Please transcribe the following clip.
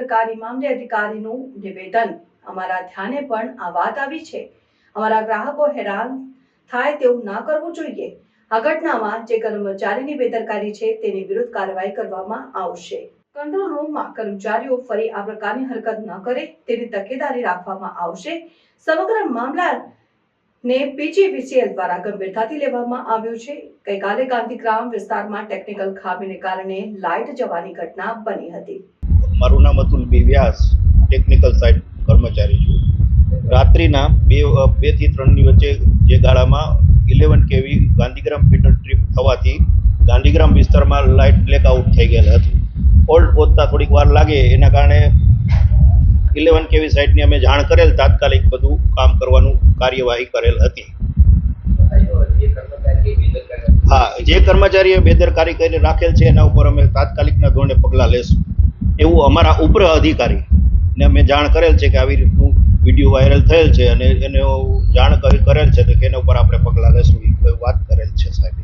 બેદરકારી મામલે અધિકારીનું નિવેદન। અમારા ધ્યાને પણ આ વાત આવી છે। અમારા ગ્રાહકો હેરાન થાય તેવું ના કરવું જોઈએ। આ ઘટનામાં જે કર્મચારીની બેદરકારી છે તેની વિરુદ્ધ કાર્યવાહી કરવામાં આવશે। કંટ્રોલ રૂમમાં કર્મચારીઓ ફરી આ પ્રકારની હરકત ન કરે તેની તકેદારી રાખવામાં આવશે। સમગ્ર મામલાને પીજીવીસીએલ દ્વારા ગંભીરતાથી લેવામાં આવ્યો છે। ગઈકાલે ગાંધીગ્રામ વિસ્તારમાં ટેકનિકલ ખામીને કારણે લાઇટ જવાની ઘટના બની હતી। મારું નામ અતુલ બી વ્યાસ, ટેકનિકલ સાઇટ કર્મચારી છું। રાત્રિના 2 થી 3 ની વચ્ચે જે ગાળામાં 11 કેવી ગાંધીગ્રામ ફીડર ટ્રીપ થવાથી ગાંધીગ્રામ વિસ્તારમાં લાઇટ બ્લેકઆઉટ થઈ ગયેલ હતું। ફોલ્ટ પહોંચતા થોડીક વાર લાગે એના કારણે 11 કેવી સાઇટની અમે જાણ કરેલ, તાત્કાલિક બધું કામ કરવાનું કાર્યવાહી કરેલ હતી। હા, જે કર્મચારીએ બેદરકારી કરીને રાખેલ છે એના ઉપર અમે તાત્કાલિકના ધોરણે પગલાં લેશું એવું અમારા ઉપર અધિકારીને અમે જાણ કરેલ છે કે આવી રીતનું વિડીયો વાયરલ થયેલ છે અને એને જાણ કરેલ છે કે એના ઉપર આપણે પગલાં લેશું એ વાત કરેલ છે સાહેબ।